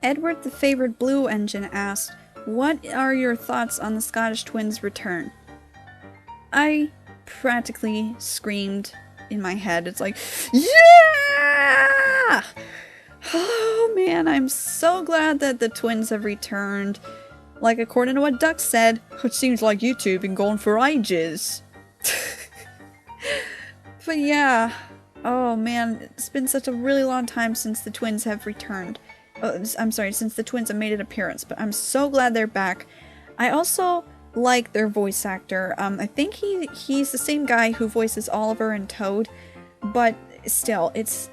Edward the Favored Blue Engine asked, what are your thoughts on the Scottish Twins' return? I practically screamed in my head. It's like, yeah! Oh man, I'm so glad that the twins have returned. Like, according to what Duck said, it seems like YouTube been gone for ages. But yeah, oh man, it's been such a really long time since the twins have returned. Oh, I'm sorry, since the twins have made an appearance, but I'm so glad they're back. I also like their voice actor. I think he's the same guy who voices Oliver and Toad, but still, it's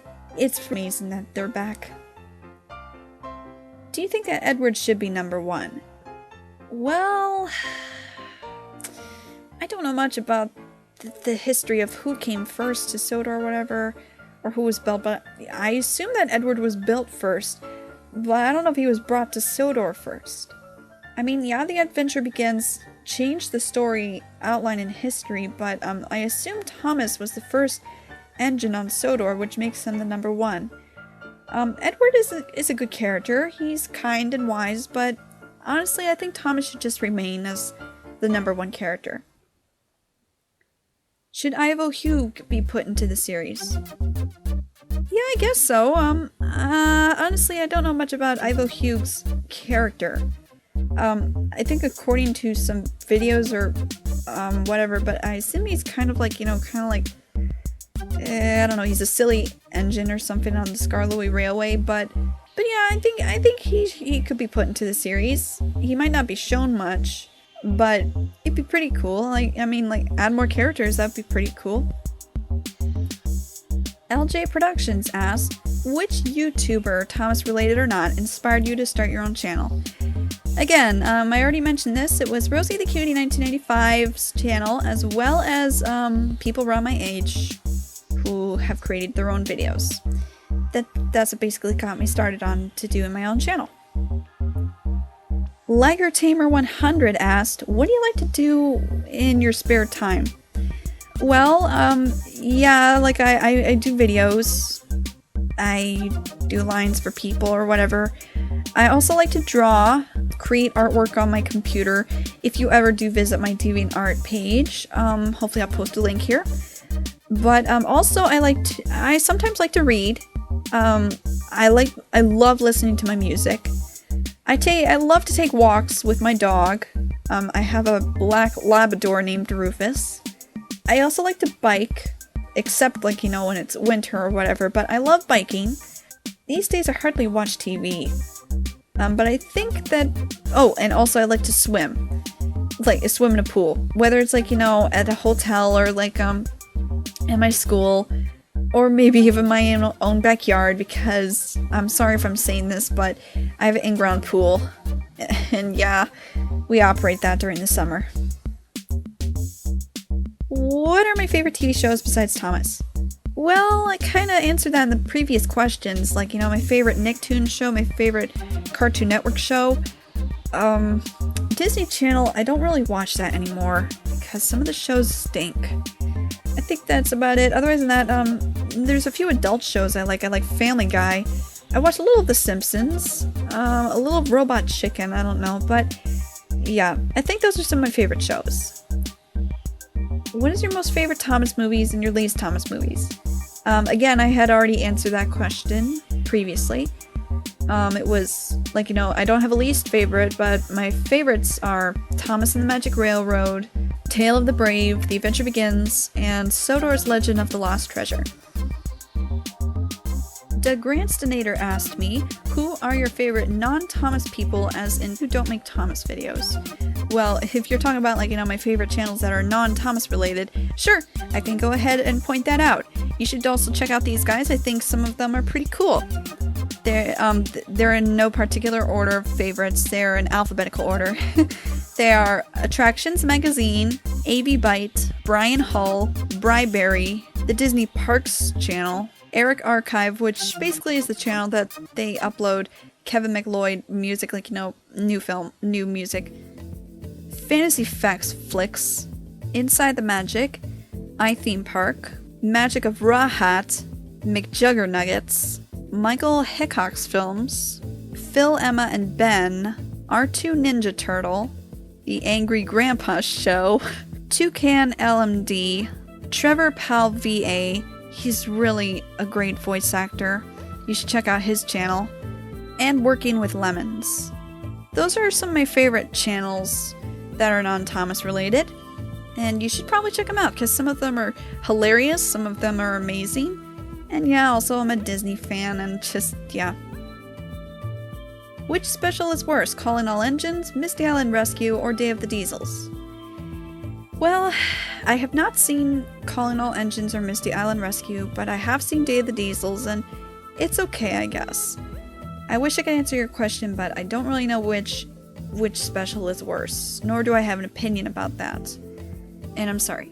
amazing that they're back. Do you think that Edward should be number 1? Well, I don't know much about the history of who came first to Sodor or whatever, or who was built, but I assume that Edward was built first, but I don't know if he was brought to Sodor first. I mean, yeah, The Adventure Begins changed the story outline in history, but I assume Thomas was the first engine on Sodor, which makes him the number 1. Edward is a good character. He's kind and wise, but honestly, I think Thomas should just remain as the number 1 character. Should Ivo Hugh be put into the series? Yeah, I guess so. Honestly, I don't know much about Ivo Hugh's character. I think according to some videos or whatever, but I assume he's kind of like, I don't know, he's a silly engine or something on the Skarloey Railway, but yeah, I think he could be put into the series. He might not be shown much, but it'd be pretty cool. Add more characters, that'd be pretty cool. LJ Productions asked, which YouTuber, Thomas related or not, inspired you to start your own channel? Again, I already mentioned this. It was Rosie the Cutie 1995's channel, as well as people around my age who have created their own videos. That's what basically got me started on to doing my own channel. Liger Tamer 100 asked, what do you like to do in your spare time? Well, yeah, like I do videos. I do lines for people or whatever. I also like to draw, create artwork on my computer. If you ever do visit my DeviantArt page, hopefully I'll post a link here. But also I sometimes like to read. I love listening to my music. I love to take walks with my dog. I have a black Labrador named Rufus. I also like to bike, except when it's winter or whatever, but I love biking. These days I hardly watch TV. But I think that, and also I like to swim. Like, swim in a pool. Whether it's at a hotel or at my school, or maybe even my own backyard, because I'm sorry if I'm saying this, but I have an in-ground pool. And yeah, we operate that during the summer. What are my favorite TV shows besides Thomas? Well, I kind of answered that in the previous questions, my favorite Nicktoons show, my favorite Cartoon Network show. Disney Channel, I don't really watch that anymore, because some of the shows stink. I think that's about it. Otherwise than that, there's a few adult shows I like. I like Family Guy. I watch a little of The Simpsons, a little of Robot Chicken, I don't know, but yeah, I think those are some of my favorite shows. What is your most favorite Thomas movies and your least Thomas movies? Again, I had already answered that question previously. It was, I don't have a least favorite, but my favorites are Thomas and the Magic Railroad, Tale of the Brave, The Adventure Begins, and Sodor's Legend of the Lost Treasure. The Grantstonator asked me, who are your favorite non-Thomas people, as in who don't make Thomas videos? Well, if you're talking about, my favorite channels that are non-Thomas related, sure, I can go ahead and point that out. You should also check out these guys. I think some of them are pretty cool. They're in no particular order of favorites. They're in alphabetical order. They are Attractions Magazine, AV Byte, Brian Hull, Bryberry, the Disney Parks channel, Eric Archive, which basically is the channel that they upload Kevin McLeod music, new music, Fantasy Facts Flicks, Inside the Magic, iTheme Park, Magic of Rahat, McJuggernuggets, Michael Hickok's Films, Phil, Emma, and Ben, R2 Ninja Turtle, The Angry Grandpa Show, Toucan LMD, Trevor Pal VA, he's really a great voice actor, you should check out his channel, and Working with Lemons. Those are some of my favorite channels that are non-Thomas related, and you should probably check them out because some of them are hilarious, some of them are amazing, and yeah, also I'm a Disney fan and just, yeah. Which special is worse, Calling All Engines, Misty Island Rescue, or Day of the Diesels? Well, I have not seen Calling All Engines or Misty Island Rescue, but I have seen Day of the Diesels, and it's okay, I guess. I wish I could answer your question, but I don't really know which special is worse, nor do I have an opinion about that. And I'm sorry.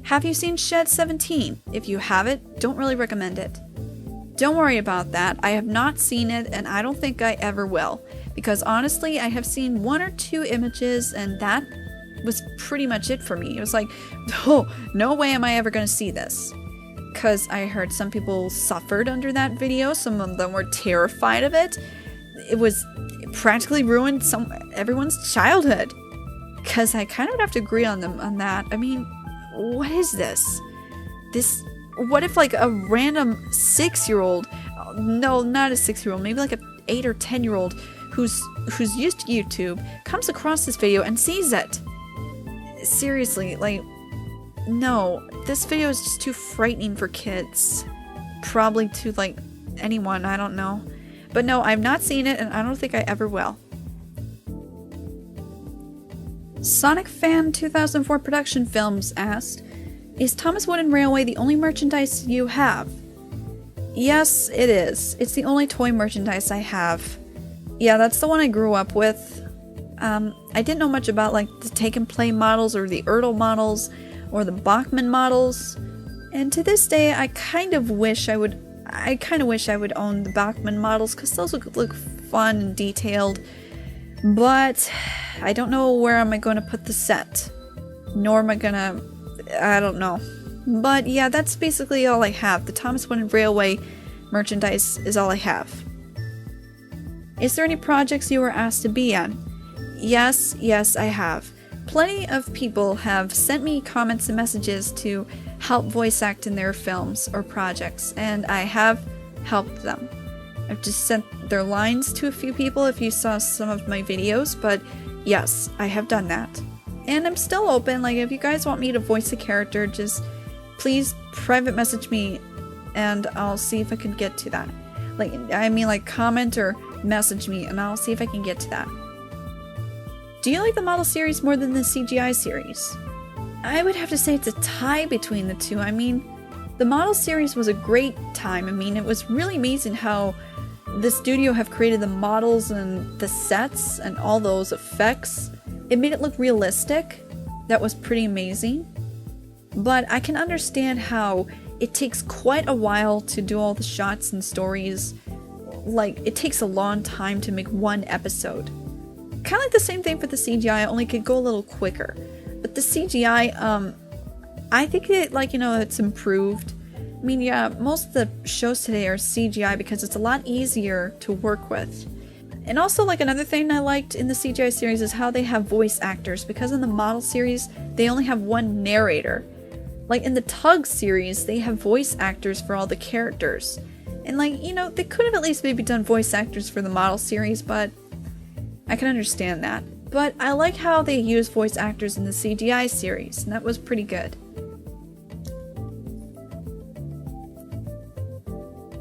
Have you seen Shed 17? If you haven't, don't really recommend it. Don't worry about that. I have not seen it, and I don't think I ever will. Because honestly, I have seen 1 or 2 images, and that was pretty much it for me. It was like, oh, no way am I ever going to see this. Because I heard some people suffered under that video. Some of them were terrified of it. It practically ruined everyone's childhood. Because I kind of would have to agree on that. I mean, what is this? What if like a random 6-year-old, no, not a 6-year-old, maybe like an 8 or 10-year-old who's used to YouTube comes across this video and sees it? Seriously, like, no, this video is just too frightening for kids. Probably to like anyone, I don't know. But no, I've not seen it and I don't think I ever will. Sonic Fan 2004 Production Films asked, is Thomas Wooden Railway the only merchandise you have? Yes, it is. It's the only toy merchandise I have. Yeah, that's the one I grew up with. I didn't know much about like the Take and Play models or the Ertl models or the Bachmann models. And to this day, I kind of wish I would own the Bachmann models because those look fun and detailed. But I don't know where am I going to put the set. Nor am I gonna... I don't know. But yeah, that's basically all I have. The Thomas Wooden Railway merchandise is all I have. Is there any projects you were asked to be on? Yes, I have. Plenty of people have sent me comments and messages to help voice act in their films or projects, and I have helped them. I've just sent their lines to a few people if you saw some of my videos, but yes, I have done that. And I'm still open, like if you guys want me to voice a character, just please private message me and I'll see if I can get to that. Like comment or message me and I'll see if I can get to that. Do you like the model series more than the CGI series? I would have to say it's a tie between the two. I mean, the model series was a great time. I mean, it was really amazing how the studio have created the models and the sets and all those effects. It made it look realistic. That was pretty amazing. But I can understand how it takes quite a while to do all the shots and stories. Like, it takes a long time to make one episode. Kind of like the same thing for the CGI, only it could go a little quicker. But the CGI, I think it, it's improved. I mean, yeah, most of the shows today are CGI because it's a lot easier to work with. And also, like, another thing I liked in the CGI series is how they have voice actors, because in the model series, they only have one narrator. Like, in the Tug series, they have voice actors for all the characters. And, they could have at least maybe done voice actors for the model series, but I can understand that. But I like how they use voice actors in the CGI series, and that was pretty good.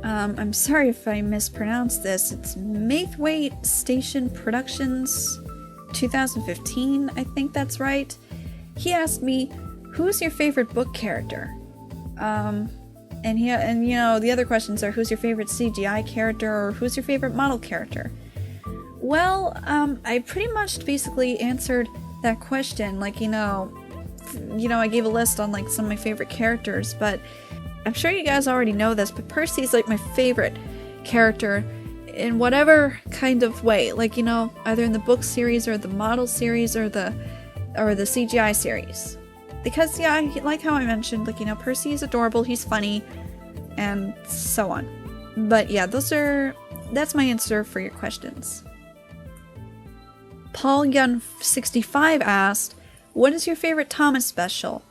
I'm sorry if I mispronounced this. It's Maithwaite Station Productions 2015, I think that's right. He asked me, who's your favorite book character? And the other questions are, who's your favorite CGI character, or who's your favorite model character? Well, I pretty much basically answered that question. I gave a list on some of my favorite characters, but I'm sure you guys already know this, but Percy's my favorite character in whatever kind of way. Either in the book series or the model series or the CGI series. Because, yeah, like how I mentioned, Percy is adorable, he's funny, and so on. But yeah, those are that's my answer for your questions. Paul Yun 65 asked, what is your favorite Thomas special?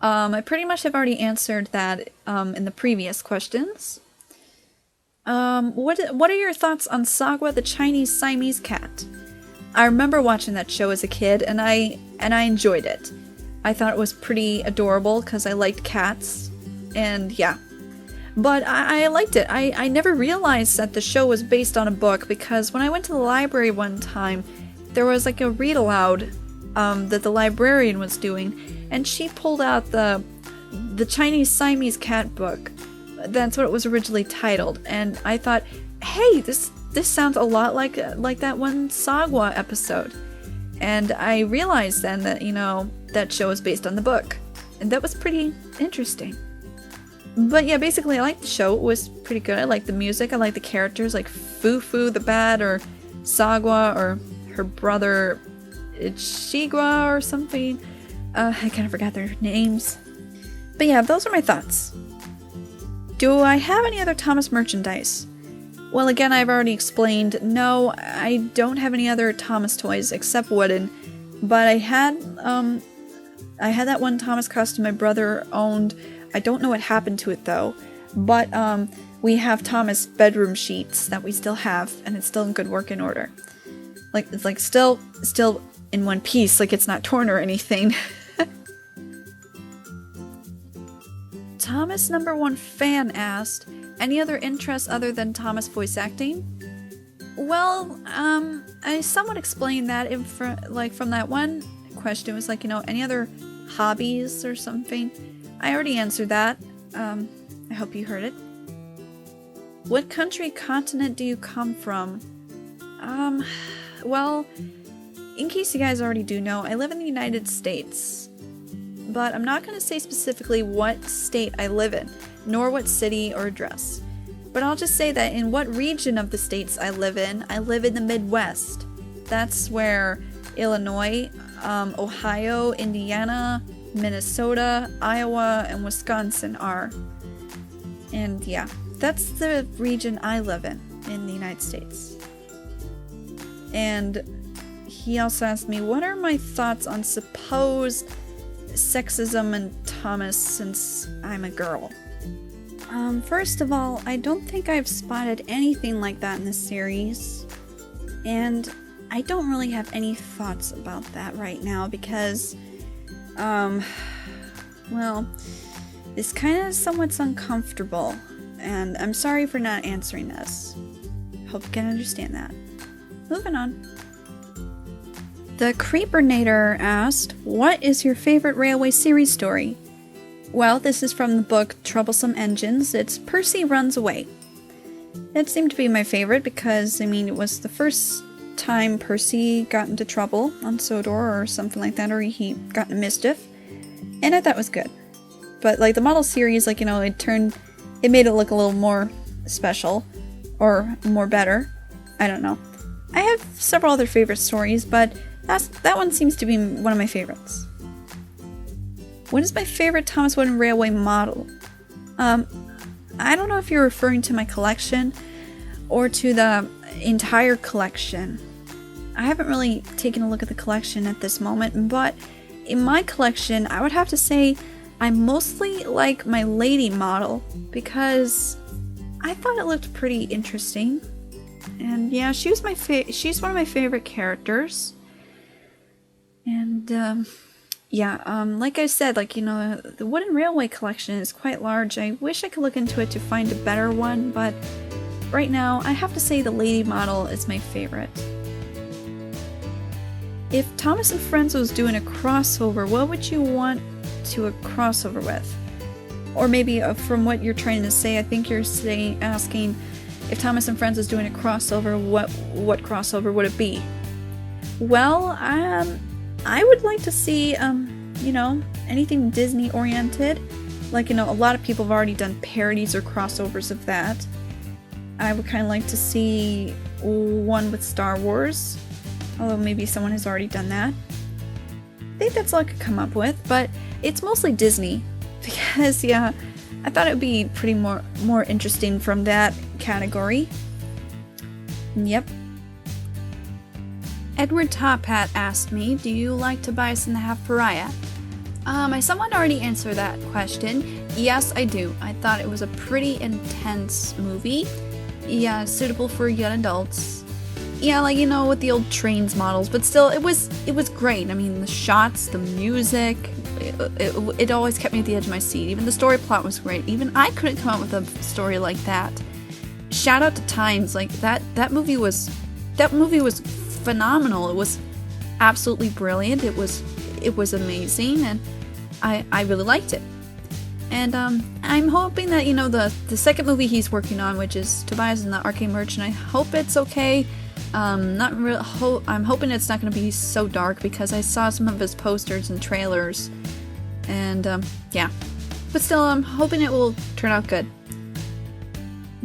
I pretty much have already answered that in the previous questions. What are your thoughts on Sagwa the Chinese Siamese cat? I remember watching that show as a kid, and I enjoyed it. I thought it was pretty adorable because I liked cats, and yeah. But I liked it. I never realized that the show was based on a book, because when I went to the library one time, there was like a read aloud that the librarian was doing, and she pulled out the Chinese Siamese cat book. That's what it was originally titled, and I thought, hey, this sounds a lot like that one Sagwa episode. And I realized then that, you know, that show was based on the book, and that was pretty interesting. But yeah, basically I liked the show. It was pretty good. I liked the music, I liked the characters, like Fufu the bat, or Sagwa, or her brother Ichigua or something. I kind of forgot their names. But yeah, those are my thoughts. Do I have any other Thomas merchandise? Well, again, I've already explained, no, I don't have any other Thomas toys except wooden, but I had that one Thomas costume my brother owned. I don't know what happened to it though, but we have Thomas bedroom sheets that we still have, and it's still in good working order. Like, it's like still in one piece, like it's not torn or anything. Thomas #1 fan asked, any other interests other than Thomas voice acting? Well, I somewhat explained that from that one question. It was like, you know, any other hobbies or something? I already answered that. I hope you heard it. What country, continent do you come from? Well, in case you guys already do know, I live in the United States. But I'm not going to say specifically what state I live in, nor what city or address. But I'll just say that in what region of the states I live in the Midwest. That's where Illinois, Ohio, Indiana, Minnesota, Iowa, and Wisconsin are. And yeah, that's the region I live in the United States. And he also asked me, what are my thoughts on supposed sexism in Thomas since I'm a girl? First of all, I don't think I've spotted anything like that in this series, and I don't really have any thoughts about that right now because, well, it's kind of somewhat uncomfortable, and I'm sorry for not answering this. Hope you can understand that. Moving on. The Creepernator asked, what is your favorite railway series story? Well, this is from the book Troublesome Engines. It's Percy Runs Away. It seemed to be my favorite because, I mean, it was the first time Percy got into trouble on Sodor or something like that, or he got into mischief, and I thought it was good. But, like, the model series, like, you know, it made it look a little more special, or more better. I don't know. I have several other favorite stories, but that one seems to be one of my favorites. What is my favorite Thomas Wooden Railway model? I don't know if you're referring to my collection or to the entire collection. I haven't really taken a look at the collection at this moment, but in my collection, I would have to say I mostly like my lady model because I thought it looked pretty interesting. And yeah, she's one of my favorite characters. And like I said, like, you know, the Wooden Railway collection is quite large. I wish I could look into it to find a better one, but right now I have to say the lady model is my favorite. If Thomas and Friends was doing a crossover, what would you want to a crossover with? Or maybe from what you're trying to say, I think you're asking if Thomas and Friends was doing a crossover, what crossover would it be? Well, I would like to see, you know, anything Disney oriented. Like, you know, a lot of people have already done parodies or crossovers of that. I would kind of like to see one with Star Wars, although maybe someone has already done that. I think that's all I could come up with, but it's mostly Disney, because, yeah, I thought it would be pretty more interesting from that category. Yep. Edward Top Hat asked me, do you like Tobias and the Half Pariah? I somewhat already answered that question. Yes, I do. I thought it was a pretty intense movie. Yeah, suitable for young adults. Yeah, like, with the old trains models, but still, it was great. I mean, the shots, the music, it always kept me at the edge of my seat. Even the story plot was great. Even I couldn't come up with a story like that. Shout out to Times, like, that movie was phenomenal. It was absolutely brilliant. It was amazing, and I really liked it. And I'm hoping that the second movie he's working on, which is Tobias and the Arcane Merchant, I hope it's okay. I'm hoping it's not going to be so dark, because I saw some of his posters and trailers, and yeah. But still, I'm hoping it will turn out good.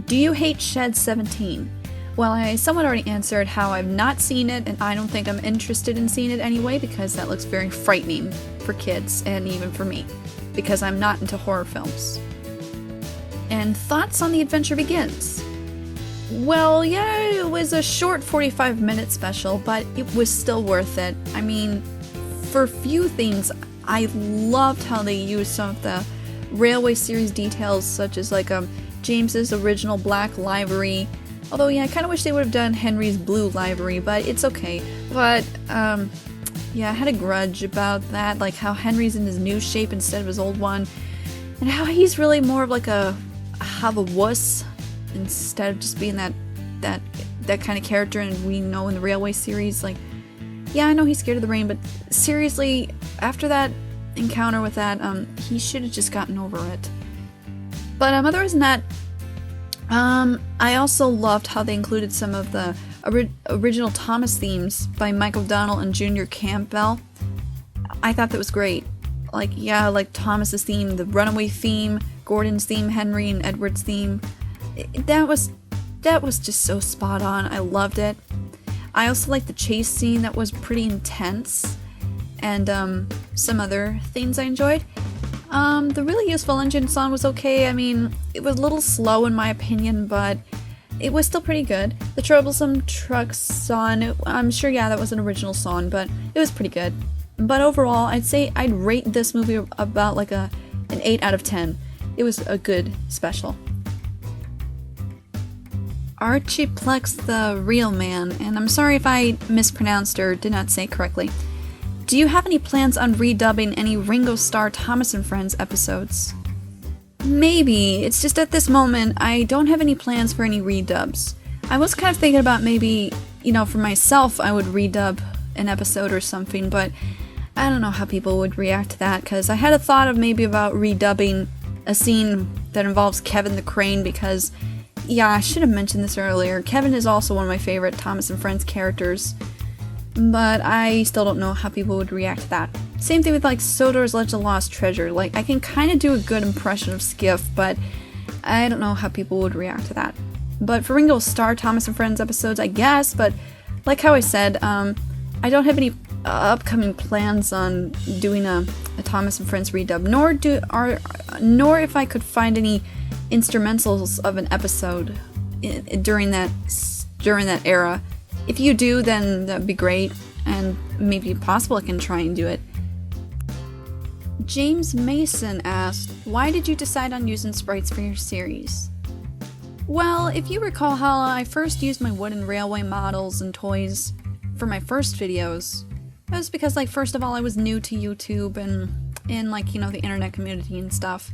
Do you hate Shed 17? Well, I somewhat already answered how I've not seen it, and I don't think I'm interested in seeing it anyway, because that looks very frightening for kids, and even for me, because I'm not into horror films. And thoughts on The Adventure Begins? Well, yeah, it was a short 45-minute special, but it was still worth it. I mean, for a few things, I loved how they used some of the Railway series details, such as like James's original black livery. Although, yeah, I kind of wish they would have done Henry's blue livery, but it's okay. But, yeah, I had a grudge about that, like how Henry's in his new shape instead of his old one, and how he's really more of like a wuss instead of just being that kind of character, and we know in the Railway series, like, yeah, I know he's scared of the rain, but seriously, after that encounter with that, he should have just gotten over it. But other than that, I also loved how they included some of the original Thomas themes by Mike O'Donnell and Junior Campbell. I thought that was great. Like, yeah, like Thomas's theme, the Runaway theme, Gordon's theme, Henry and Edward's theme. That was just so spot on. I loved it. I also liked the chase scene. That was pretty intense. And some other things I enjoyed. The really useful engine song was okay. I mean, it was a little slow in my opinion, but it was still pretty good. The Troublesome Trucks song, I'm sure, yeah, that was an original song, but it was pretty good. But overall, I'd say I'd rate this movie about like an 8 out of 10. It was a good special. Archieplex the Real Man, and I'm sorry if I mispronounced or did not say it correctly. Do you have any plans on redubbing any Ringo Starr Thomas and Friends episodes? Maybe. It's just at this moment, I don't have any plans for any redubs. I was kind of thinking about maybe, for myself, I would redub an episode or something, but I don't know how people would react to that, because I had a thought of maybe about redubbing a scene that involves Kevin the Crane, because, yeah, I should have mentioned this earlier. Kevin is also one of my favorite Thomas and Friends characters, but I still don't know how people would react to that. Same thing with like Sodor's Legend of Lost Treasure. Like, I can kind of do a good impression of Skiff, but I don't know how people would react to that. But for Ringo Starr Thomas and Friends episodes, I guess, but like how I said, I don't have any upcoming plans on doing a Thomas and Friends redub, nor if I could find any instrumentals of an episode during that era. If you do, then that'd be great, and maybe possible I can try and do it. James Mason asked, why did you decide on using sprites for your series? Well, if you recall how I first used my wooden railway models and toys for my first videos, it was because, like, first of all, I was new to YouTube and in, like, the internet community and stuff.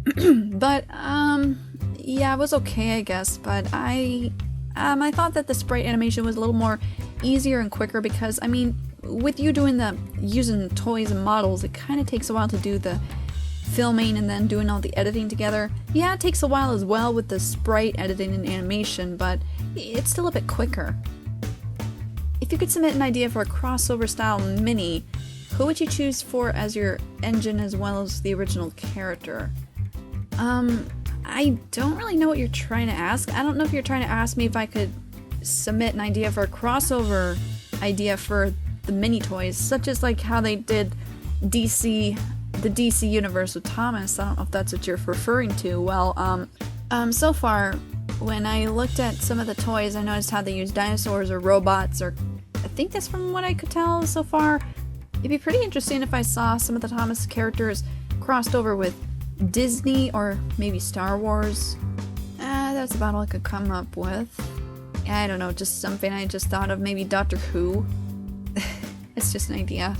But, yeah, it was okay, I guess, but I thought that the sprite animation was a little more easier and quicker because, I mean, with you using toys and models, it kind of takes a while to do the filming and then doing all the editing together. Yeah, it takes a while as well with the sprite editing and animation, but it's still a bit quicker. If you could submit an idea for a crossover style mini, who would you choose for as your engine as well as the original character? I don't really know what you're trying to ask. I don't know if you're trying to ask me if I could submit an idea for a crossover idea for the mini toys, such as like how they did the DC universe with Thomas. I don't know if that's what you're referring to. Well, so far, When I looked at some of the toys, I noticed how they use dinosaurs or robots, or I think that's from what I could tell so far. It'd be pretty interesting if I saw some of the Thomas characters crossed over with Disney or maybe Star Wars. That's about all I could come up with. I don't know, just something I just thought of, maybe Doctor Who. It's just an idea.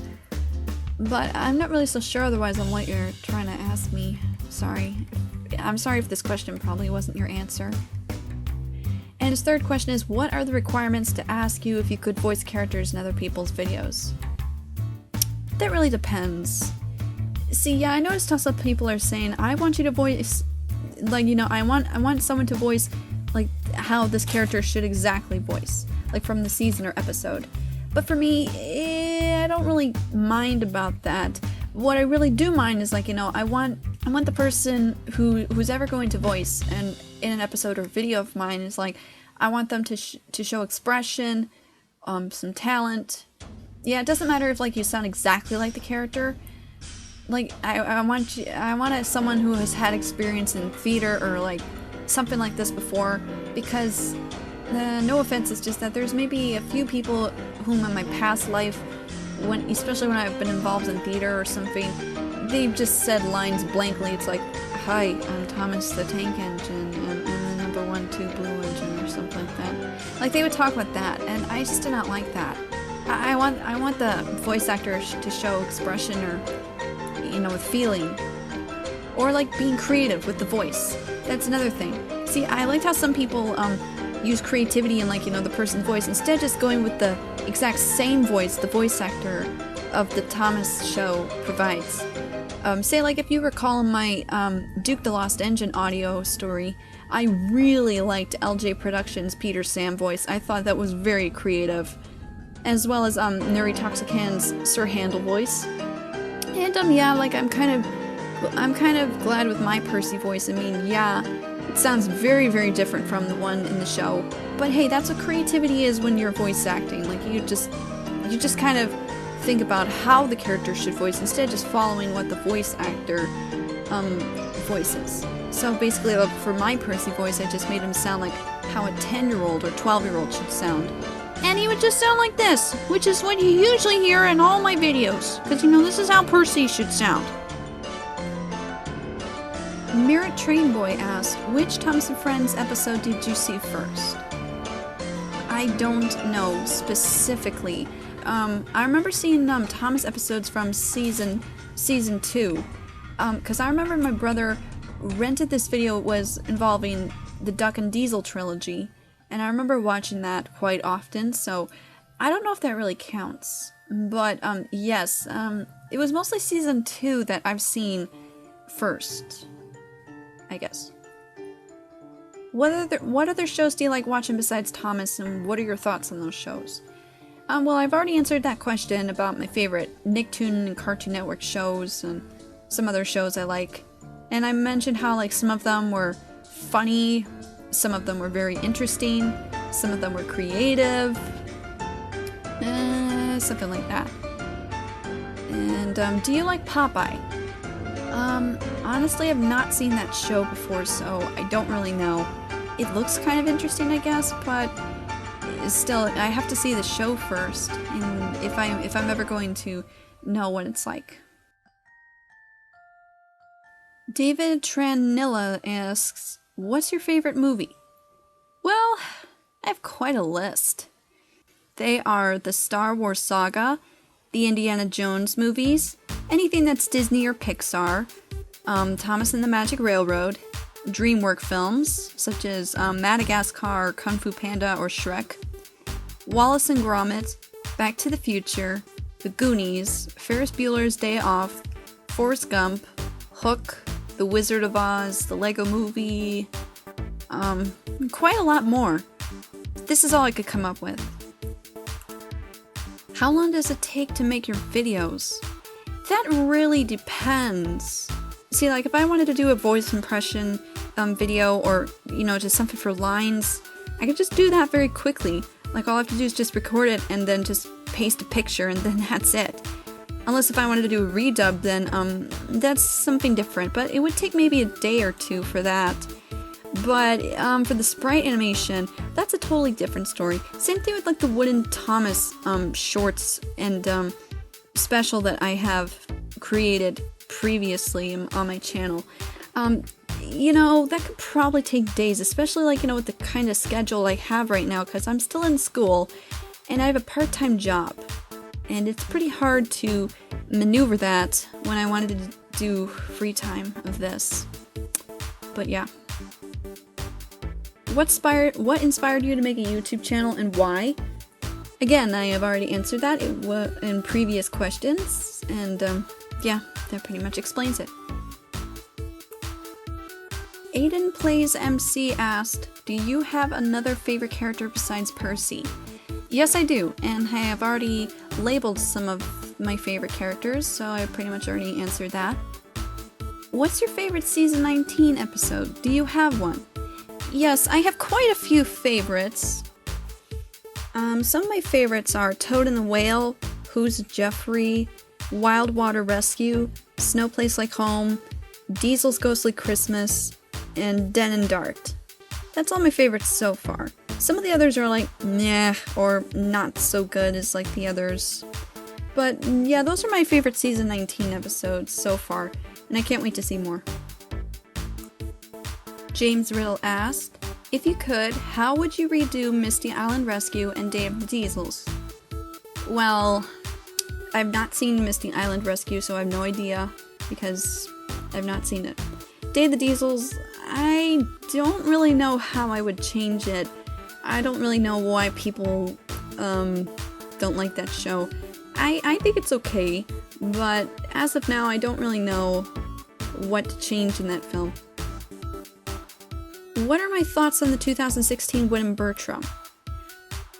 But I'm not really so sure otherwise on what you're trying to ask me. Sorry. I'm sorry if this question probably wasn't your answer. And his third question is, what are the requirements to ask you if you could voice characters in other people's videos? That really depends. See, yeah, I noticed how some people are saying, I want you to voice, like, you know, I want someone to voice, like, how this character should exactly voice, like from the season or episode. But for me, I don't really mind about that. What I really do mind is, like, you know, I want the person who's ever going to voice and in an episode or video of mine is like, I want them to show expression, some talent. Yeah, it doesn't matter if, like, you sound exactly like the character. Like, I want someone who has had experience in theater or like something like this before, because no offense, it's just that there's maybe a few people whom in my past life, especially when I've been involved in theater or something, they've just said lines blankly. It's like, hi, I'm Thomas the Tank Engine, and I'm the number 1-2 Blue Engine, or something like that. Like, they would talk like that, and I just did not like that. I want the voice actor to show expression, or, you know, with feeling, or like being creative with the voice. That's another thing. See, I liked how some people use creativity in, like, you know, the person's voice, instead of just going with the exact same voice the voice actor of the Thomas show provides. Say, like, if you recall in my Duke the Lost Engine audio story, I really liked LJ Productions' Peter Sam voice. I thought that was very creative. As well as Nuri Toxican's Sir Handel voice. And yeah, like, I'm kind of glad with my Percy voice. I mean, yeah, it sounds very, very different from the one in the show. But hey, that's what creativity is when you're voice acting. Like, you just kind of think about how the character should voice instead of just following what the voice actor voices. So basically, for my Percy voice, I just made him sound like how a 10-year-old or 12-year-old should sound. And he would just sound like this, which is what you usually hear in all my videos. Because, you know, this is how Percy should sound. Merit Train Boy asked, which Thomas and Friends episode did you see first? I don't know specifically. I remember seeing Thomas episodes from season 2. Because I remember my brother rented this video. It was involving the Duck and Diesel trilogy. And I remember watching that quite often, so I don't know if that really counts. But, yes, it was mostly season 2 that I've seen first, I guess. What other shows do you like watching besides Thomas, and what are your thoughts on those shows? Well, I've already answered that question about my favorite Nicktoon and Cartoon Network shows, and some other shows I like. And I mentioned how, like, some of them were funny, some of them were very interesting, some of them were creative, something like that. And do you like Popeye? Honestly, I've not seen that show before, so I don't really know. It looks kind of interesting, I guess, but still, I have to see the show first, and if I'm ever going to know what it's like. David Tranilla asks, what's your favorite movie? Well, I have quite a list. They are the Star Wars saga, the Indiana Jones movies, anything that's Disney or Pixar, Thomas and the Magic Railroad, DreamWorks films, such as Madagascar, Kung Fu Panda, or Shrek, Wallace and Gromit, Back to the Future, The Goonies, Ferris Bueller's Day Off, Forrest Gump, Hook, The Wizard of Oz, the Lego Movie, quite a lot more. This is all I could come up with. How long does it take to make your videos? That really depends. See, like, if I wanted to do a voice impression video, or, you know, just something for lines, I could just do that very quickly. Like, all I have to do is just record it and then just paste a picture, and then that's it. Unless if I wanted to do a redub, then that's something different, but it would take maybe a day or two for that. But for the sprite animation, that's a totally different story. Same thing with like the Wooden Thomas shorts and special that I have created previously on my channel. You know, that could probably take days, especially like, you know, with the kind of schedule I have right now, because I'm still in school and I have a part-time job. And it's pretty hard to maneuver that when I wanted to do free time of this. But yeah. What inspired you to make a YouTube channel and why? Again, I have already answered that in previous questions, and yeah, that pretty much explains it. Aiden Plays MC asked, do you have another favorite character besides Percy? Yes, I do, and I have already labeled some of my favorite characters, so I pretty much already answered that. What's your favorite Season 19 episode? Do you have one? Yes, I have quite a few favorites. Some of my favorites are Toad and the Whale, Who's Jeffrey, Wild Water Rescue, Snow Place Like Home, Diesel's Ghostly Christmas, and Den and Dart. That's all my favorites so far. Some of the others are like, meh, or not so good as like the others. But yeah, those are my favorite Season 19 episodes so far, and I can't wait to see more. James Riddle asked, if you could, how would you redo Misty Island Rescue and Day of the Diesels? Well, I've not seen Misty Island Rescue, so I have no idea, because I've not seen it. Day of the Diesels, I don't really know how I would change it. I don't really know why people don't like that show. I think it's okay, but as of now, I don't really know what to change in that film. What are my thoughts on the 2016 Win and Bertram?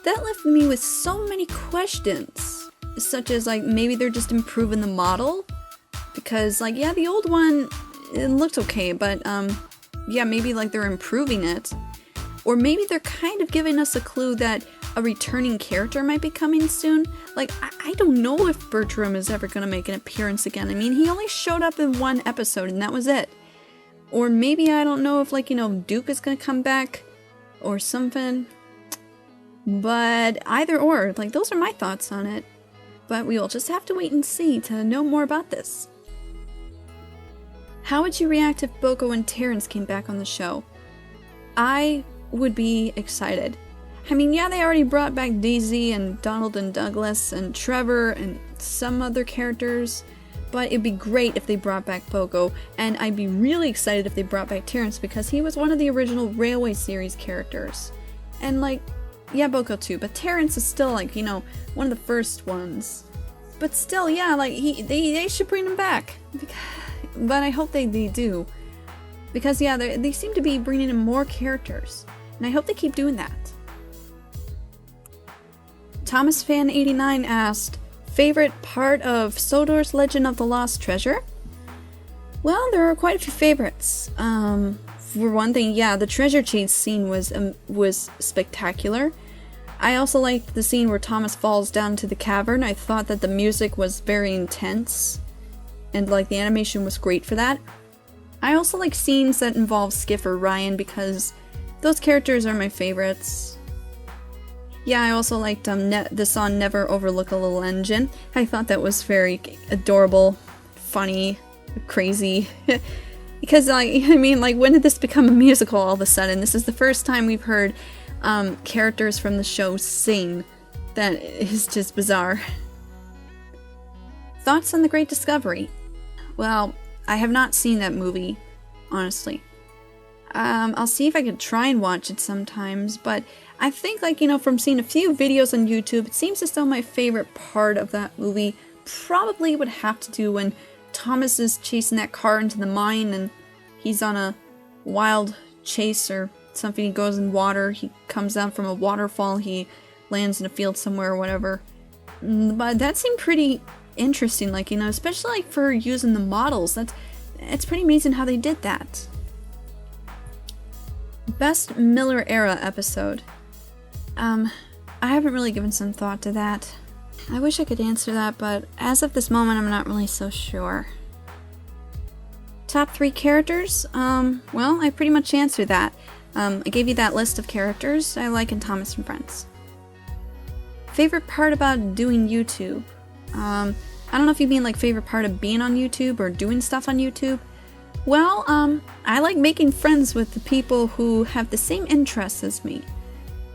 That left me with so many questions, such as like maybe they're just improving the model, because like yeah, the old one it looked okay, but yeah, maybe like they're improving it, or maybe they're kind of giving us a clue that a returning character might be coming soon. Like I don't know if Bertram is ever gonna make an appearance again. I mean, he only showed up in one episode and that was it. Or maybe I don't know if like, you know, Duke is gonna come back or something. But either or, like those are my thoughts on it. But we will just have to wait and see to know more about this. How would you react if Boko and Terrence came back on the show? I would be excited. I mean, yeah, they already brought back DZ and Donald and Douglas and Trevor and some other characters. But it'd be great if they brought back Boko, and I'd be really excited if they brought back Terrence because he was one of the original Railway series characters. And like, yeah, Boko too, but Terrence is still like, you know, one of the first ones. But still, yeah, like they should bring him back. But I hope they do. Because yeah, they seem to be bringing in more characters, and I hope they keep doing that. ThomasFan89 asked, favorite part of Sodor's Legend of the Lost Treasure? Well, there are quite a few favorites. For one thing, yeah, the treasure chase scene was spectacular. I also liked the scene where Thomas falls down to the cavern. I thought that the music was very intense, and like the animation was great for that. I also like scenes that involve Skiff or Ryan because those characters are my favorites. Yeah, I also liked the song Never Overlook a Little Engine. I thought that was very adorable, funny, crazy. Because, like, I mean, like, when did this become a musical all of a sudden? This is the first time we've heard characters from the show sing. That is just bizarre. Thoughts on The Great Discovery? Well, I have not seen that movie, honestly. I'll see if I can try and watch it sometimes, but I think, like, you know, from seeing a few videos on YouTube, it seems as though my favorite part of that movie probably would have to do when Thomas is chasing that car into the mine and he's on a wild chase or something. He goes in water, he comes down from a waterfall, he lands in a field somewhere or whatever. But that seemed pretty interesting, like, you know, especially like for using the models. It's pretty amazing how they did that. Best Miller era episode. I haven't really given some thought to that. I wish I could answer that, but as of this moment, I'm not really so sure. Top 3 characters? Well, I pretty much answered that. I gave you that list of characters I like in Thomas and Friends. Favorite part about doing YouTube? I don't know if you mean like favorite part of being on YouTube or doing stuff on YouTube. Well, I like making friends with the people who have the same interests as me.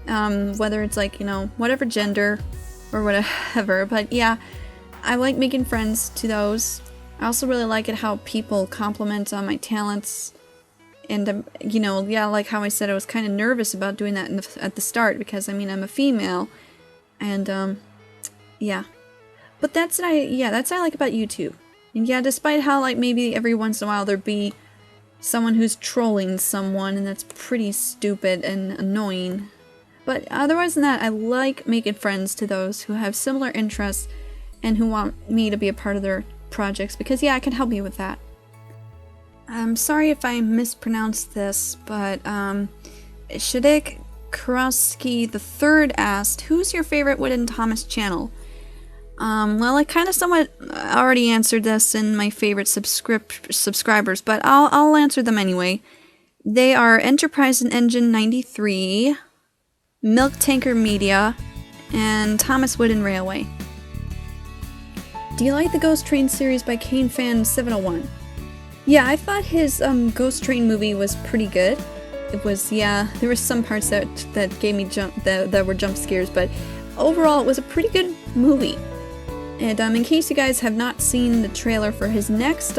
Whether it's like, whatever gender or whatever, but yeah, I like making friends to those. I also really like it how people compliment on my talents. And, like how I said, I was kind of nervous about doing that at the start because, I'm a female. And, yeah. But that's what I like about YouTube. And yeah, despite how, like, maybe every once in a while there'd be someone who's trolling someone, and that's pretty stupid and annoying. But otherwise than that, I like making friends to those who have similar interests and who want me to be a part of their projects, because yeah, I can help you with that. I'm sorry if I mispronounced this, but Shadek Kurowski III asked, who's your favorite Wood and Thomas channel? Well, I kind of somewhat already answered this in my favorite subscribers, but I'll answer them anyway. They are Enterprise and Engine 93, Milk Tanker Media, and Thomas Wood and Railway. Do you like the Ghost Train series by KaneFan701? Yeah, I thought his Ghost Train movie was pretty good. It was, there were some parts that gave me that were jump scares, but overall it was a pretty good movie. And in case you guys have not seen the trailer for his next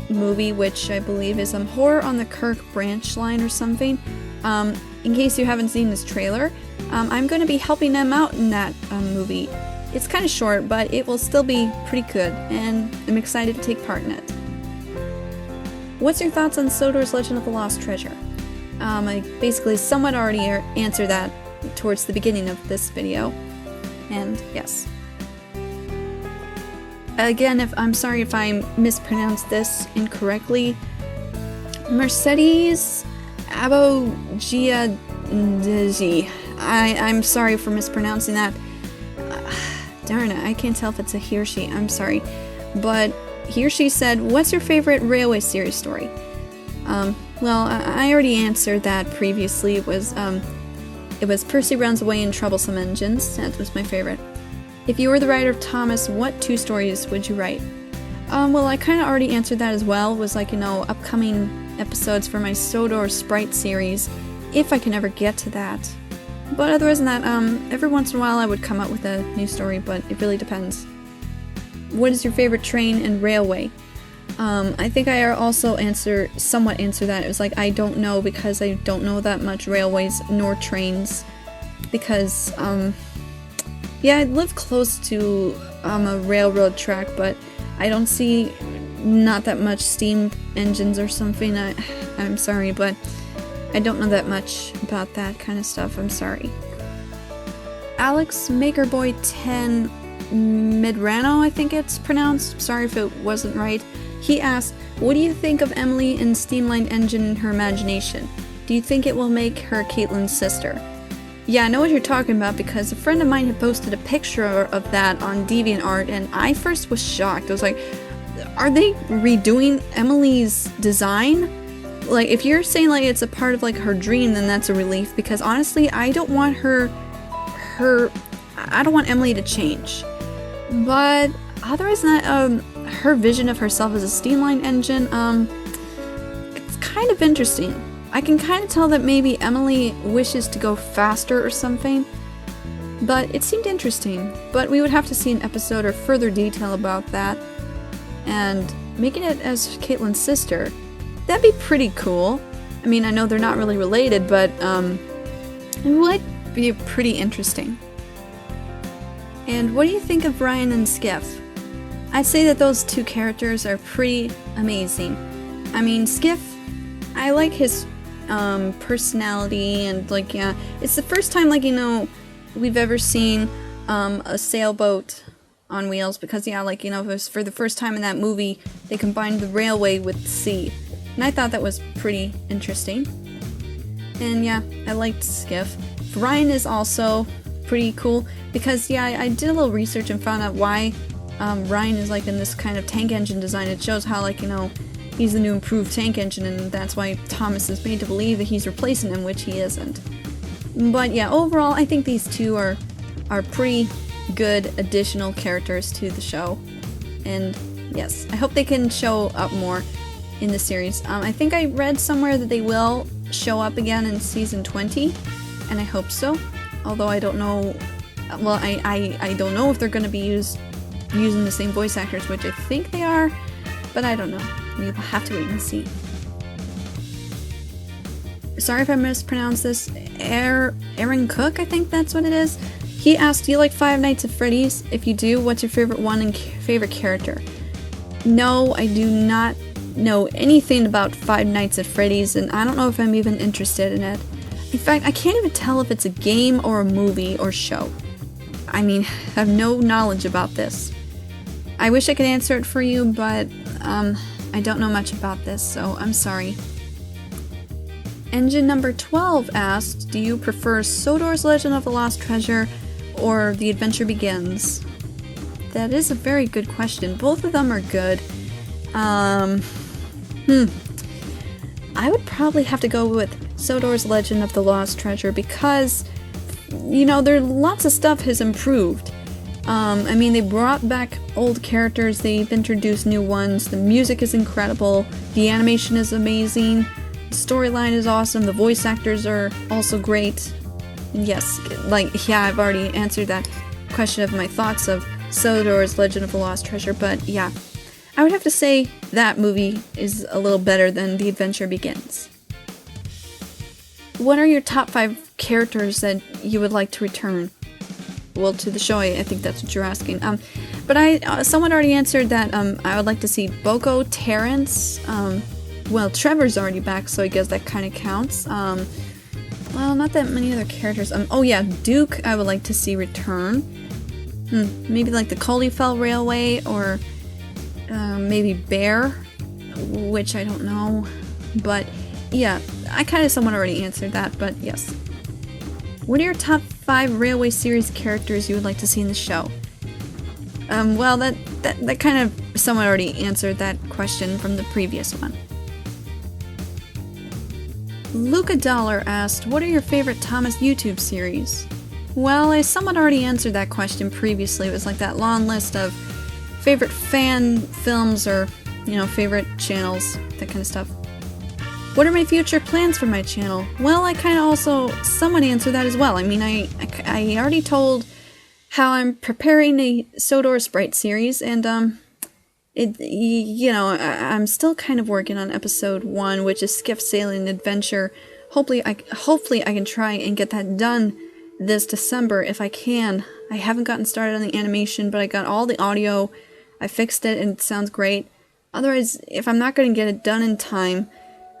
movie, which I believe is Horror on the Kirk Branch Line or something, in case you haven't seen this trailer, I'm going to be helping them out in that movie. It's kind of short, but it will still be pretty good, and I'm excited to take part in it. What's your thoughts on Sodor's Legend of the Lost Treasure? I basically somewhat already answered that towards the beginning of this video, and yes. Again, I'm sorry if I mispronounced this incorrectly. Mercedes Abogiadji. I'm sorry for mispronouncing that. Darn it, I can't tell if it's a he or she. I'm sorry. But he or she said, what's your favorite railway series story? Well, I already answered that previously. It was Percy Runs Away in Troublesome Engines. That was my favorite. If you were the writer of Thomas, what 2 stories would you write? Well, I kind of already answered that as well. It was like, upcoming episodes for my Sodor Sprite series, if I can ever get to that. But otherwise than that, every once in a while I would come up with a new story, but it really depends. What is your favorite train and railway? I think I also somewhat answer that. It was like, I don't know, because I don't know that much railways nor trains. Because, yeah, I live close to a railroad track, but I don't see not that much steam engines or something. I'm sorry, but I don't know that much about that kind of stuff. I'm sorry. Alex Makerboy 10 Medrano, I think it's pronounced. Sorry if it wasn't right. He asked, what do you think of Emily in Steamline Engine in her imagination? Do you think it will make her Caitlyn's sister? Yeah, I know what you're talking about, because a friend of mine had posted a picture of that on DeviantArt, and I first was shocked. I was like, are they redoing Emily's design? Like, if you're saying like it's a part of like her dream, then that's a relief, because honestly, I don't want I don't want Emily to change. But otherwise than that, her vision of herself as a steamline engine, it's kind of interesting. I can kind of tell that maybe Emily wishes to go faster or something, but it seemed interesting. But we would have to see an episode or further detail about that. And making it as Caitlyn's sister, that'd be pretty cool. I mean, I know they're not really related, but it would be pretty interesting. And what do you think of Ryan and Skiff? I'd say that those 2 characters are pretty amazing. I mean, Skiff, I like his personality, and like, yeah, it's the first time, like, we've ever seen a sailboat on wheels, because yeah, like, it was for the first time in that movie they combined the railway with the sea, and I thought that was pretty interesting. And yeah, I liked Skiff. Ryan is also pretty cool, because yeah, I did a little research and found out why Ryan is like in this kind of tank engine design. It shows how, like, he's the new improved tank engine, and that's why Thomas is made to believe that he's replacing him, which he isn't. But yeah, overall, I think these two are pretty good additional characters to the show. And yes, I hope they can show up more in the series. I think I read somewhere that they will show up again in season 20, and I hope so. Although I don't know, well, I don't know if they're going to be using the same voice actors, which I think they are, but I don't know. We'll have to wait and see. Sorry if I mispronounced this. Aaron Cook, I think that's what it is. He asked, do you like Five Nights at Freddy's? If you do, what's your favorite one and favorite character? No, I do not know anything about Five Nights at Freddy's, and I don't know if I'm even interested in it. In fact, I can't even tell if it's a game or a movie or show. I mean, I have no knowledge about this. I wish I could answer it for you, but I don't know much about this, so I'm sorry. Engine number 12 asked, do you prefer Sodor's Legend of the Lost Treasure or The Adventure Begins? That is a very good question. Both of them are good. I would probably have to go with Sodor's Legend of the Lost Treasure because, you know, lots of stuff has improved. I mean, they brought back old characters, they've introduced new ones, the music is incredible, the animation is amazing, the storyline is awesome, the voice actors are also great. And yes, like, yeah, I've already answered that question of my thoughts of Sodor's Legend of the Lost Treasure, but yeah, I would have to say that movie is a little better than The Adventure Begins. What are your top 5 characters that you would like to return? Well, to the show, I think that's what you're asking. But someone already answered that I would like to see Boko, Terrence, well, Trevor's already back, so I guess that kind of counts. Well, not that many other characters. Oh yeah, Duke I would like to see return. Maybe like the Colleyfell Railway, or maybe Bear, which I don't know. But yeah, I kind of somewhat already answered that, but yes. What are your top 5 Railway series characters you would like to see in the show? Well, that kind of somewhat already answered that question from the previous one. Luca Dollar asked, what are your favorite Thomas YouTube series? Well, I somewhat already answered that question previously. It was like that long list of favorite fan films or, you know, favorite channels, that kind of stuff. What are my future plans for my channel? Well, I kind of also somewhat answered that as well. I mean, I already told how I'm preparing a Sodor Sprite series, and I'm still kind of working on episode 1, which is Skiff Sailing Adventure. Hopefully I can try and get that done this December if I can. I haven't gotten started on the animation, but I got all the audio. I fixed it and it sounds great. Otherwise, if I'm not going to get it done in time,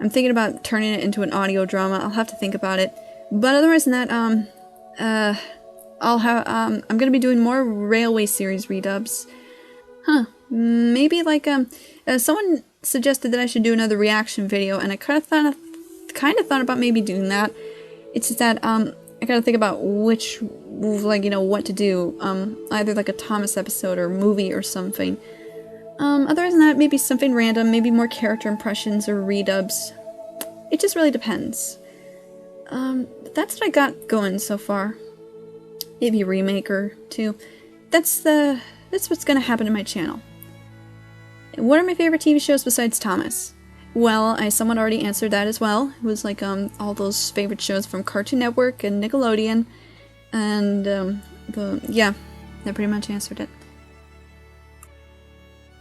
I'm thinking about turning it into an audio drama. I'll have to think about it. But otherwise than that, I'm going to be doing more Railway series redubs. Maybe like, someone suggested that I should do another reaction video, and I kind of thought about maybe doing that. It's just that, I gotta think about which, like, you know, what to do. Either like a Thomas episode or movie or something. Other than that, maybe something random, maybe more character impressions or redubs. It just really depends. But that's what I got going so far. Maybe a remake or 2. That's what's gonna happen to my channel. What are my favorite TV shows besides Thomas? Well, I somewhat already answered that as well. It was like all those favorite shows from Cartoon Network and Nickelodeon, and yeah, that pretty much answered it.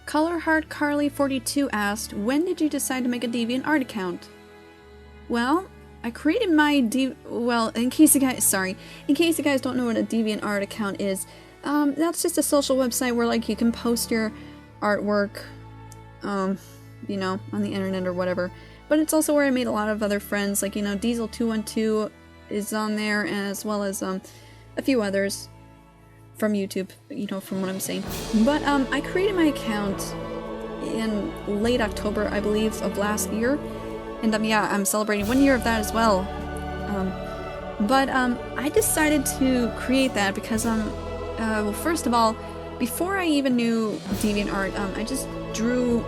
Colorheart Carly 42 asked, when did you decide to make a DeviantArt account? Well, I created my in case you guys don't know what a DeviantArt account is, that's just a social website where, like, you can post your artwork, you know, on the internet or whatever. But it's also where I made a lot of other friends, like, you know, Diesel212 is on there, as well as a few others from YouTube, you know, from what I'm saying. But I created my account in late October, I believe, of last year, and yeah, I'm celebrating 1 year of that as well. But I decided to create that because well, first of all, before I even knew DeviantArt, I just drew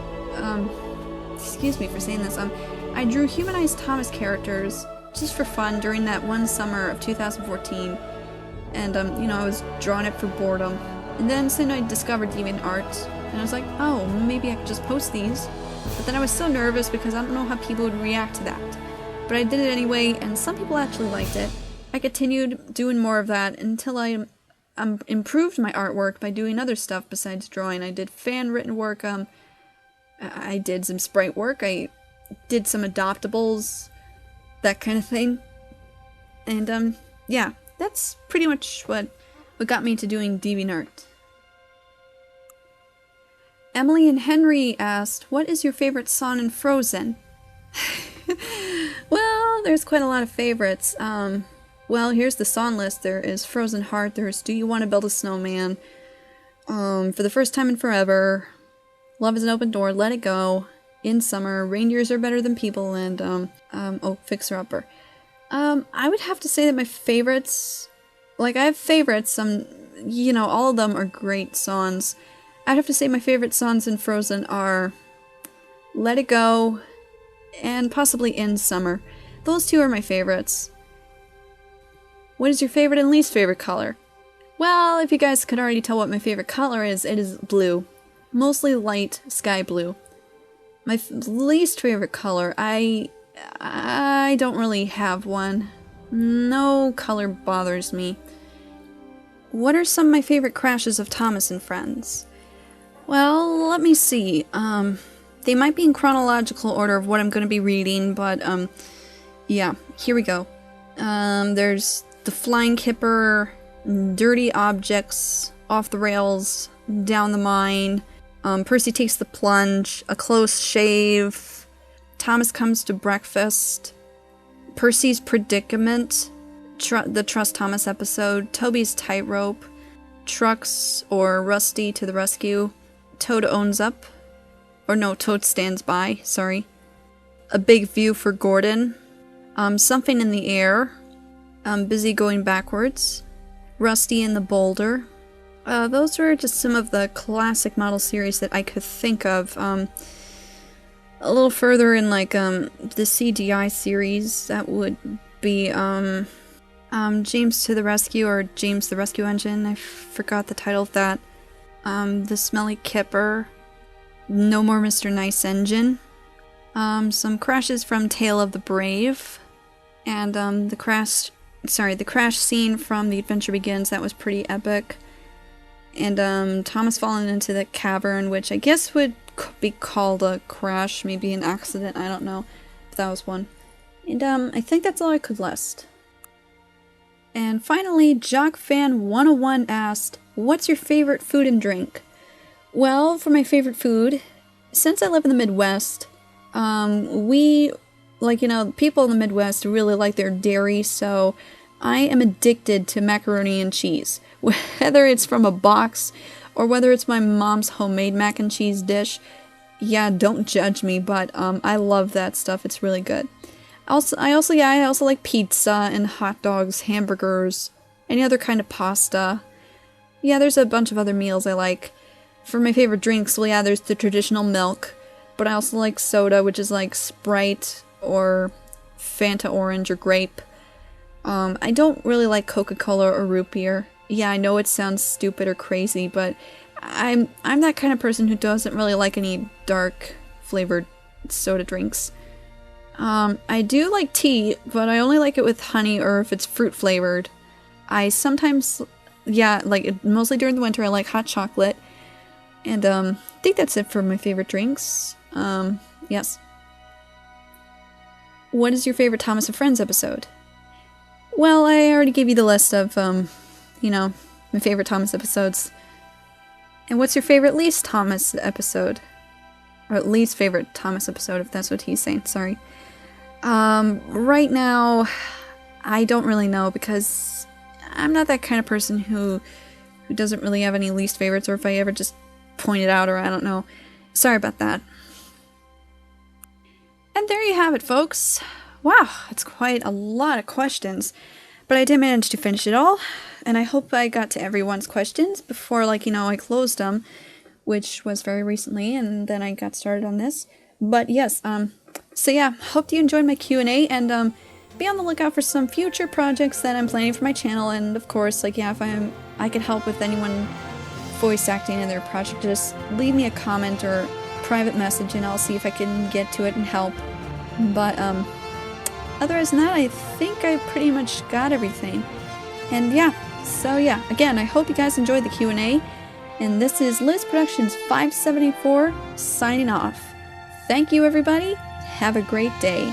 excuse me for saying this, I drew humanized Thomas characters just for fun during that one summer of 2014, and, you know, I was drawing it for boredom. And then soon I discovered DeviantArt, and I was like, oh, maybe I could just post these. But then I was so nervous because I don't know how people would react to that. But I did it anyway, and some people actually liked it. I continued doing more of that until I improved my artwork by doing other stuff besides drawing. I did fan-written work, I did some sprite work, I did some adoptables, that kind of thing. And, yeah, that's pretty much what got me to doing DeviantArt. Emily and Henry asked, what is your favorite song in Frozen? Well, there's quite a lot of favorites. Well, here's the song list. There is Frozen Heart, there's Do You Want to Build a Snowman, For the First Time in Forever, Love is an Open Door, Let It Go, In Summer, Reindeers Are Better Than People, and, oh, Fixer Upper. I would have to say that my favorites, like, I have favorites, you know, all of them are great songs. I'd have to say my favorite songs in Frozen are Let It Go, and possibly In Summer. Those two are my favorites. What is your favorite and least favorite color? Well, if you guys could already tell what my favorite color is, it is blue. Mostly light sky blue. My least favorite color, I don't really have one. No color bothers me. What are some of my favorite crashes of Thomas and Friends? Well, let me see. They might be in chronological order of what I'm going to be reading, but, yeah, here we go. There's The Flying Kipper, Dirty Objects, Off the Rails, Down the Mine, Percy Takes the Plunge, A Close Shave, Thomas Comes to Breakfast, Percy's Predicament, the Trust Thomas episode, Toby's Tightrope, Trucks or Rusty to the Rescue, Toad Owns Up, or no, Toad Stands By, sorry, A Big View for Gordon, Something in the Air, Busy Going Backwards, Rusty in the Boulder. Those were just some of the classic model series that I could think of. A little further in, like, the CGI series, that would be, James to the Rescue, or James the Rescue Engine, I forgot the title of that. The Smelly Kipper, No More Mr. Nice Engine, some crashes from Tale of the Brave, and, the crash scene from The Adventure Begins, that was pretty epic. And, Thomas falling into the cavern, which I guess would be called a crash, maybe an accident, I don't know. But that was one. And, I think that's all I could list. And finally, JockFan101 asked, what's your favorite food and drink? Well, for my favorite food, since I live in the Midwest, we, like, you know, people in the Midwest really like their dairy, so I am addicted to macaroni and cheese. Whether it's from a box, or whether it's my mom's homemade mac and cheese dish, yeah, don't judge me, but, I love that stuff, it's really good. I also like pizza and hot dogs, hamburgers, any other kind of pasta. Yeah, there's a bunch of other meals I like. For my favorite drinks, well, yeah, there's the traditional milk, but I also like soda, which is like Sprite or Fanta Orange or Grape. I don't really like Coca-Cola or root beer. Yeah, I know it sounds stupid or crazy, but I'm that kind of person who doesn't really like any dark flavored soda drinks. I do like tea, but I only like it with honey or if it's fruit flavored. I sometimes, yeah, like mostly during the winter, I like hot chocolate. And I think that's it for my favorite drinks. Yes. What is your favorite Thomas and Friends episode? Well, I already gave you the list of, you know, my favorite Thomas episodes. And what's your favorite least Thomas episode? Or least favorite Thomas episode, if that's what he's saying, sorry. Right now, I don't really know, because I'm not that kind of person who doesn't really have any least favorites, or if I ever just point it out, or I don't know. Sorry about that. And there you have it, folks. Wow, that's quite a lot of questions. But I did manage to finish it all, and I hope I got to everyone's questions before, like, you know, I closed them, which was very recently, and then I got started on this. But yes, so yeah, hope you enjoyed my Q&A, and be on the lookout for some future projects that I'm planning for my channel. And of course, like, yeah, if I could help with anyone voice acting in their project, just leave me a comment or private message and I'll see if I can get to it and help. But other than that, I think I pretty much got everything. And yeah, so yeah, again, I hope you guys enjoyed the Q&A, and this is Productions5784 signing off. Thank you, everybody. Have a great day.